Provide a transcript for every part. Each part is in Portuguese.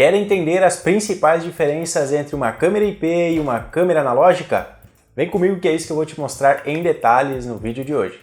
Quer entender as principais diferenças entre uma câmera IP e uma câmera analógica? Vem comigo que é isso que eu vou te mostrar em detalhes no vídeo de hoje.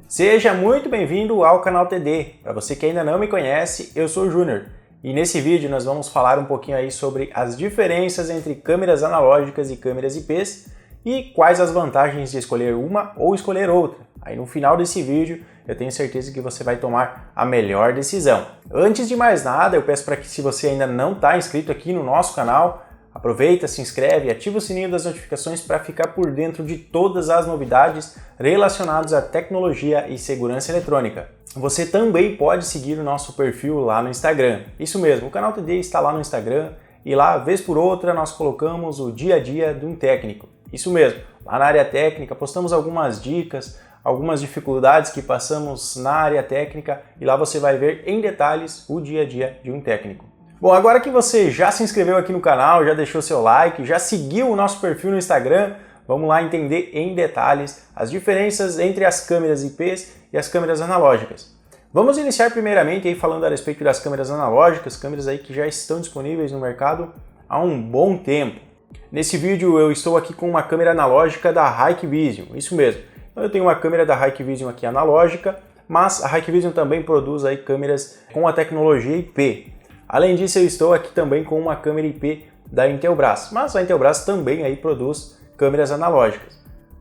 Seja muito bem-vindo ao canal TD. Para você que ainda não me conhece, eu sou o Júnior e nesse vídeo nós vamos falar um pouquinho aí sobre as diferenças entre câmeras analógicas e câmeras IPs e quais as vantagens de escolher uma ou escolher outra. Aí no final desse vídeo eu tenho certeza que você vai tomar a melhor decisão. Antes de mais nada, eu peço para que, se você ainda não está inscrito aqui no nosso canal, aproveita, se inscreve e ativa o sininho das notificações para ficar por dentro de todas as novidades relacionadas à tecnologia e segurança eletrônica. Você também pode seguir o nosso perfil lá no Instagram. Isso mesmo, o canal TD está lá no Instagram e lá, vez por outra, nós colocamos o dia a dia de um técnico. Isso mesmo, lá na área técnica postamos algumas dicas, algumas dificuldades que passamos na área técnica e lá você vai ver em detalhes o dia a dia de um técnico. Bom, agora que você já se inscreveu aqui no canal, já deixou seu like, já seguiu o nosso perfil no Instagram, vamos lá entender em detalhes as diferenças entre as câmeras IPs e as câmeras analógicas. Vamos iniciar primeiramente aí falando a respeito das câmeras analógicas, câmeras aí que já estão disponíveis no mercado há um bom tempo. Nesse vídeo eu estou aqui com uma câmera analógica da Hikvision, isso mesmo. Então eu tenho uma câmera da Hikvision aqui analógica, mas a Hikvision também produz aí câmeras com a tecnologia IP. Além disso, eu estou aqui também com uma câmera IP da Intelbras, mas a Intelbras também aí produz câmeras analógicas.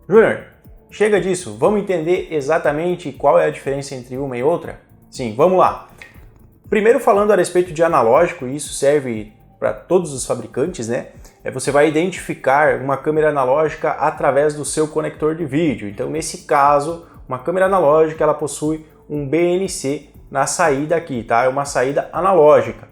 Júnior, chega disso, vamos entender exatamente qual é a diferença entre uma e outra? Sim, vamos lá. Primeiro falando a respeito de analógico, e isso serve para todos os fabricantes, né? Você vai identificar uma câmera analógica através do seu conector de vídeo. Então, nesse caso, uma câmera analógica ela possui um BNC na saída aqui, tá? É uma saída analógica.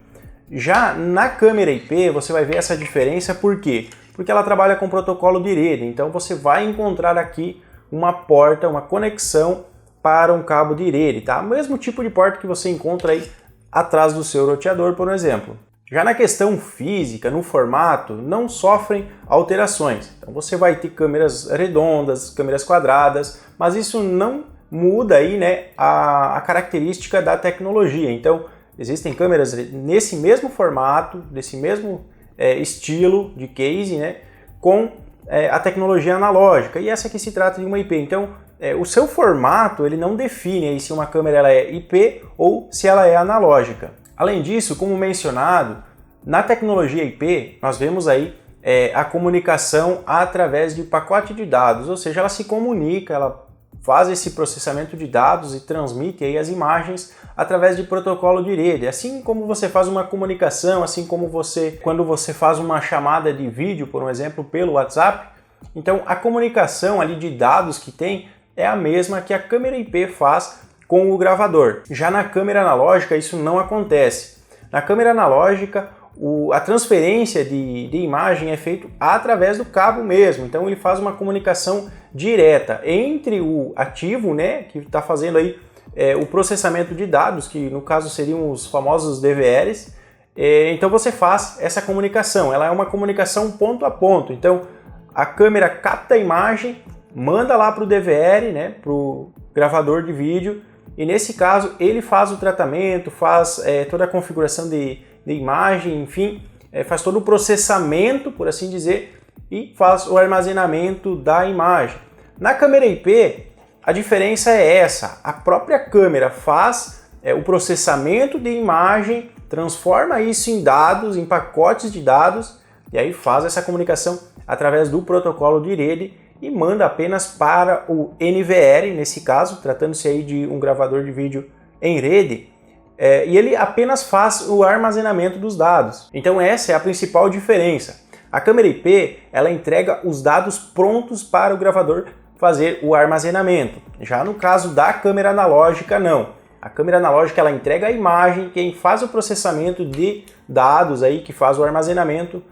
Já na câmera IP, você vai ver essa diferença, por quê? Porque ela trabalha com protocolo de rede, então você vai encontrar aqui uma porta, uma conexão para um cabo de rede, tá? O mesmo tipo de porta que você encontra aí atrás do seu roteador, por exemplo. Já na questão física, no formato, não sofrem alterações. Então você vai ter câmeras redondas, câmeras quadradas, mas isso não muda aí, né, a característica da tecnologia. Então existem câmeras nesse mesmo formato, desse mesmo estilo de case, né, com a tecnologia analógica. E essa aqui se trata de uma IP. Então o seu formato ele não define aí se uma câmera ela é IP ou se ela é analógica. Além disso, como mencionado, na tecnologia IP, nós vemos aí a comunicação através de pacote de dados, ou seja, ela se comunica, ela faz esse processamento de dados e transmite aí as imagens através de protocolo de rede. Assim como você faz uma comunicação, assim como quando você faz uma chamada de vídeo, por exemplo, pelo WhatsApp, então a comunicação ali de dados que tem é a mesma que a câmera IP faz com o gravador. Já na câmera analógica isso não acontece. Na câmera analógica a transferência de imagem é feita através do cabo mesmo, então ele faz uma comunicação direta entre o ativo, né, que está fazendo aí o processamento de dados, que no caso seriam os famosos DVRs, então você faz essa comunicação, ela é uma comunicação ponto a ponto, então a câmera capta a imagem, manda lá para o DVR, né, para o gravador de vídeo, e nesse caso ele faz o tratamento, faz toda a configuração de imagem, enfim, faz todo o processamento, por assim dizer, e faz o armazenamento da imagem. Na câmera IP, a diferença é essa, a própria câmera faz o processamento de imagem, transforma isso em dados, em pacotes de dados, e aí faz essa comunicação através do protocolo de rede e manda apenas para o NVR, nesse caso, tratando-se aí de um gravador de vídeo em rede, e ele apenas faz o armazenamento dos dados. Então essa é a principal diferença. A câmera IP, ela entrega os dados prontos para o gravador fazer o armazenamento. Já no caso da câmera analógica, não. A câmera analógica, ela entrega a imagem, quem faz o processamento de dados aí, que faz o armazenamento,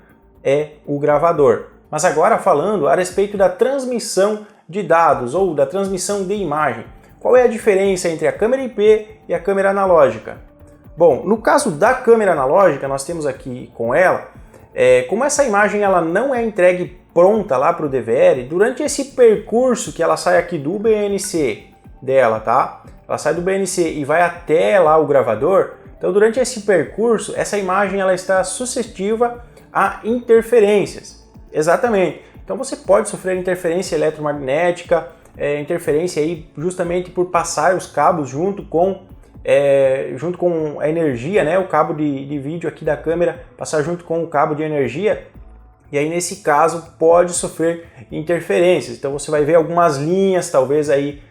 é o gravador. Mas agora falando a respeito da transmissão de dados ou da transmissão de imagem. Qual é a diferença entre a câmera IP e a câmera analógica? Bom, no caso da câmera analógica, nós temos aqui com ela, como essa imagem ela não é entregue pronta lá para o DVL, durante esse percurso que ela sai aqui do BNC dela, tá? Ela sai do BNC e vai até lá o gravador. Então, durante esse percurso, essa imagem ela está suscetível a interferências. Exatamente. Então, você pode sofrer interferência eletromagnética, interferência aí justamente por passar os cabos junto com a energia, né? O cabo de vídeo aqui da câmera passar junto com o cabo de energia. E aí, nesse caso, pode sofrer interferências. Então, você vai ver algumas linhas, talvez aí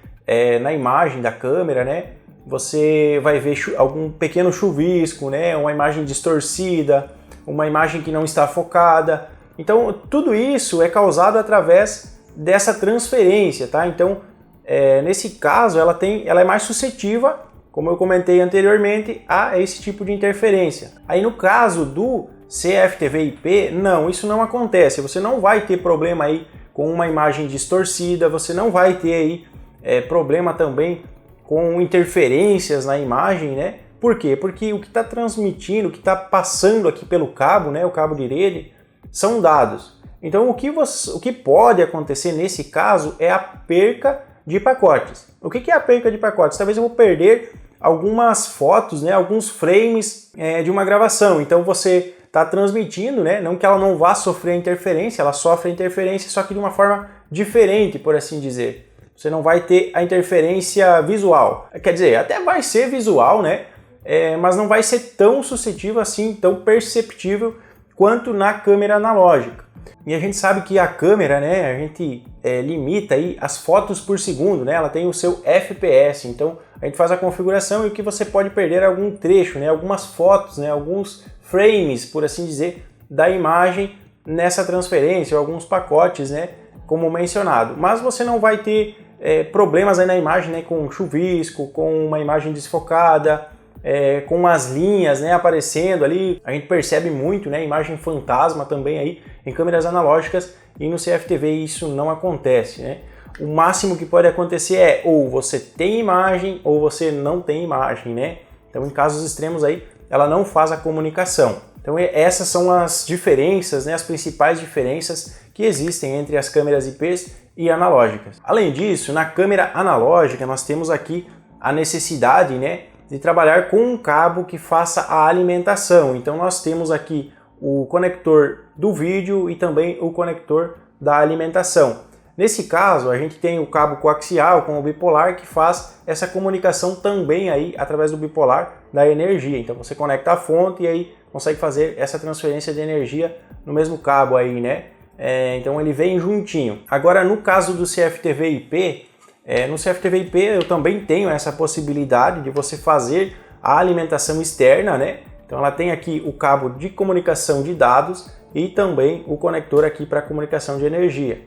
na imagem da câmera, né? Você vai ver algum pequeno chuvisco, né? Uma imagem distorcida, uma imagem que não está focada. Então, tudo isso é causado através dessa transferência, tá? Então, nesse caso, ela é mais suscetível, como eu comentei anteriormente, a esse tipo de interferência. Aí, no caso do CFTV-IP, não, isso não acontece. Você não vai ter problema aí com uma imagem distorcida, você não vai ter aí problema também com interferências na imagem, né? Por quê? Porque o que está transmitindo, o que está passando aqui pelo cabo, né, o cabo de rede, são dados. Então, o que pode acontecer nesse caso é a perca de pacotes. O que é a perca de pacotes? Talvez eu vou perder algumas fotos, né, alguns frames de uma gravação. Então, você está transmitindo, né, não que ela não vá sofrer interferência, ela sofre interferência, só que de uma forma diferente, por assim dizer. Você não vai ter a interferência visual. Quer dizer, até vai ser visual, né? Mas não vai ser tão suscetível assim, tão perceptível quanto na câmera analógica. E a gente sabe que a câmera, né, a gente limita aí as fotos por segundo, né? Ela tem o seu FPS, então a gente faz a configuração e o que você pode perder é algum trecho, né? Algumas fotos, né? Alguns frames, por assim dizer, da imagem nessa transferência, alguns pacotes, né? Como mencionado. Mas você não vai ter problemas aí na imagem, né? Com chuvisco, com uma imagem desfocada, com as linhas, né, aparecendo ali. A gente percebe muito, né, imagem fantasma também aí em câmeras analógicas, e no CFTV isso não acontece, né? O máximo que pode acontecer é ou você tem imagem ou você não tem imagem, né? Então, em casos extremos aí, ela não faz a comunicação. Então, essas são as diferenças, né, as principais diferenças que existem entre as câmeras IPs e analógicas. Além disso, na câmera analógica nós temos aqui a necessidade, né, de trabalhar com um cabo que faça a alimentação. Então nós temos aqui o conector do vídeo e também o conector da alimentação. Nesse caso, a gente tem o cabo coaxial com o bipolar que faz essa comunicação também aí através do bipolar da energia. Então você conecta a fonte e aí consegue fazer essa transferência de energia no mesmo cabo aí, né? Então ele vem juntinho. Agora no caso do CFTV-IP, no CFTV-IP eu também tenho essa possibilidade de você fazer a alimentação externa, né? Então ela tem aqui o cabo de comunicação de dados e também o conector aqui para comunicação de energia.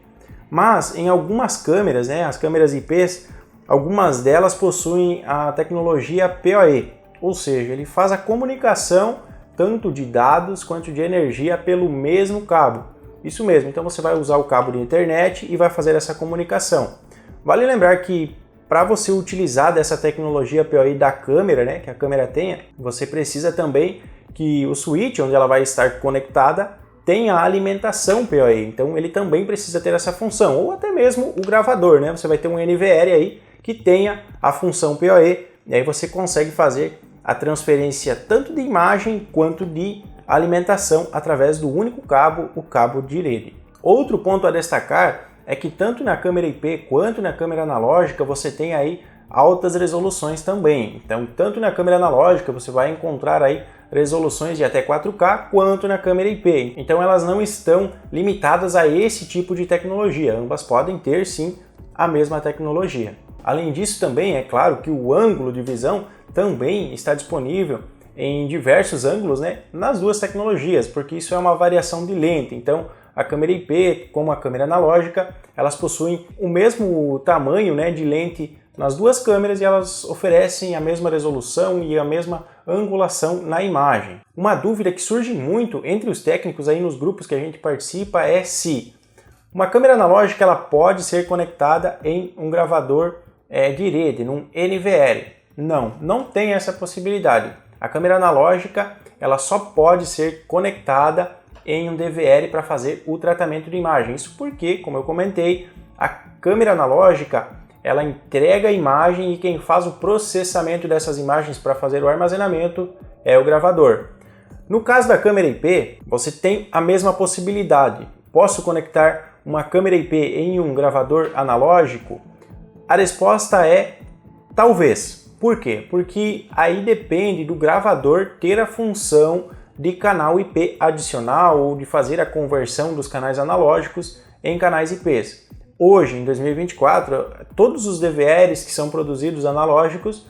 Mas em algumas câmeras, né, as câmeras IPs, algumas delas possuem a tecnologia PoE, ou seja, ele faz a comunicação tanto de dados quanto de energia pelo mesmo cabo. Isso mesmo, então você vai usar o cabo de internet e vai fazer essa comunicação. Vale lembrar que para você utilizar dessa tecnologia PoE da câmera, né, que a câmera tenha, você precisa também que o switch onde ela vai estar conectada tenha a alimentação PoE, então ele também precisa ter essa função, ou até mesmo o gravador, né? Você vai ter um NVR aí que tenha a função PoE, e aí você consegue fazer a transferência tanto de imagem quanto de alimentação através do único cabo, o cabo de rede. Outro ponto a destacar é que tanto na câmera IP quanto na câmera analógica você tem aí altas resoluções também. Então, tanto na câmera analógica você vai encontrar aí resoluções de até 4K, quanto na câmera IP. Então, elas não estão limitadas a esse tipo de tecnologia. Ambas podem ter, sim, a mesma tecnologia. Além disso, também é claro que o ângulo de visão também está disponível em diversos ângulos, né, nas duas tecnologias, porque isso é uma variação de lente. Então, a câmera IP, como a câmera analógica, elas possuem o mesmo tamanho, né, de lente nas duas câmeras e elas oferecem a mesma resolução e a mesma angulação na imagem. Uma dúvida que surge muito entre os técnicos aí nos grupos que a gente participa é se uma câmera analógica ela pode ser conectada em um gravador de rede, num NVR. Não tem essa possibilidade. A câmera analógica ela só pode ser conectada em um DVR para fazer o tratamento de imagem. Isso porque, como eu comentei, a câmera analógica ela entrega a imagem e quem faz o processamento dessas imagens para fazer o armazenamento é o gravador. No caso da câmera IP, você tem a mesma possibilidade. Posso conectar uma câmera IP em um gravador analógico? A resposta é talvez. Por quê? Porque aí depende do gravador ter a função de canal IP adicional ou de fazer a conversão dos canais analógicos em canais IPs. Hoje, em 2024, todos os DVRs que são produzidos analógicos,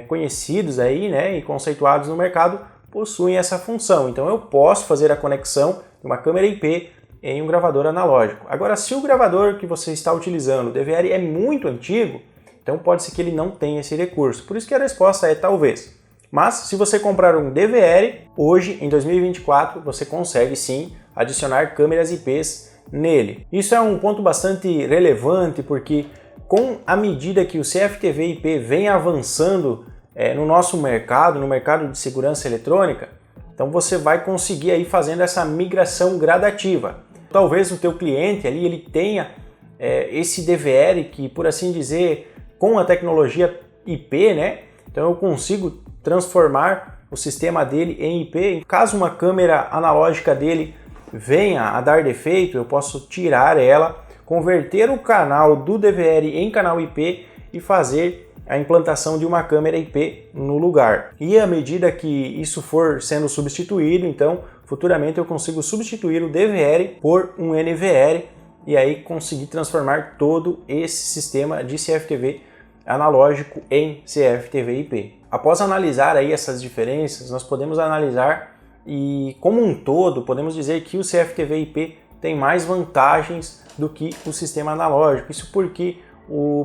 conhecidos aí, né, e conceituados no mercado, possuem essa função. Então eu posso fazer a conexão de uma câmera IP em um gravador analógico. Agora, se o gravador que você está utilizando, o DVR, é muito antigo, então pode ser que ele não tenha esse recurso. Por isso que a resposta é talvez. Mas se você comprar um DVR, hoje, em 2024, você consegue sim adicionar câmeras IPs nele. Isso é um ponto bastante relevante porque com a medida que o CFTV IP vem avançando no nosso mercado, no mercado de segurança eletrônica, então você vai conseguir aí fazendo essa migração gradativa. Talvez o teu cliente ali ele tenha esse DVR que, por assim dizer, com a tecnologia IP, né? Então eu consigo transformar o sistema dele em IP. Caso uma câmera analógica dele venha a dar defeito, eu posso tirar ela, converter o canal do DVR em canal IP e fazer a implantação de uma câmera IP no lugar. E à medida que isso for sendo substituído, então futuramente eu consigo substituir o DVR por um NVR e aí conseguir transformar todo esse sistema de CFTV analógico em CFTV IP. Após analisar aí essas diferenças, nós podemos analisar e como um todo podemos dizer que o CFTV IP tem mais vantagens do que o sistema analógico. Isso porque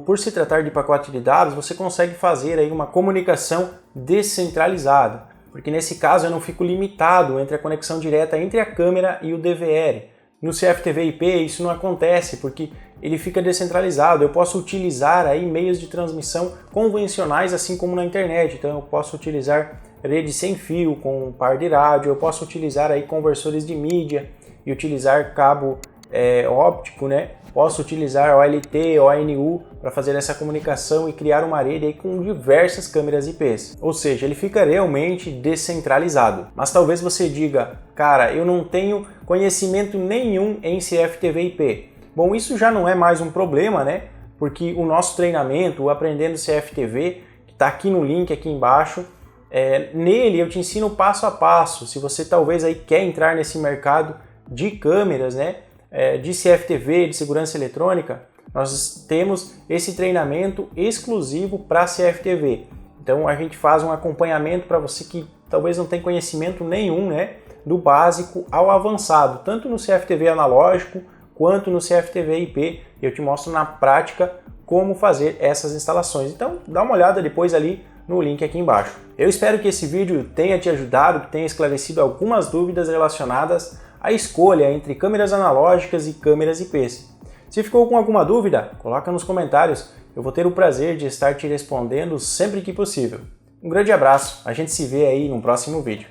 por se tratar de pacote de dados, você consegue fazer aí uma comunicação descentralizada, porque nesse caso eu não fico limitado entre a conexão direta entre a câmera e o DVR. No CFTV IP isso não acontece, porque ele fica descentralizado. Eu posso utilizar aí meios de transmissão convencionais, assim como na internet. Então eu posso utilizar rede sem fio com par de rádio, eu posso utilizar aí conversores de mídia e utilizar cabo óptico, né? Posso utilizar OLT, ONU para fazer essa comunicação e criar uma rede aí com diversas câmeras IPs. Ou seja, ele fica realmente descentralizado. Mas talvez você diga, cara, eu não tenho conhecimento nenhum em CFTV IP. Bom, isso já não é mais um problema, né? Porque o nosso treinamento, o Aprendendo CFTV, que está aqui no link aqui embaixo, nele eu te ensino passo a passo. Se você talvez aí quer entrar nesse mercado de câmeras, né? De CFTV, de segurança eletrônica, nós temos esse treinamento exclusivo para CFTV. Então a gente faz um acompanhamento para você que talvez não tem conhecimento nenhum, né, do básico ao avançado, tanto no CFTV analógico quanto no CFTV IP. Eu te mostro na prática como fazer essas instalações. Então dá uma olhada depois ali no link aqui embaixo. Eu espero que esse vídeo tenha te ajudado, que tenha esclarecido algumas dúvidas relacionadas à escolha entre câmeras analógicas e câmeras IPs. Se ficou com alguma dúvida, coloca nos comentários. Eu vou ter o prazer de estar te respondendo sempre que possível. Um grande abraço, a gente se vê aí no próximo vídeo.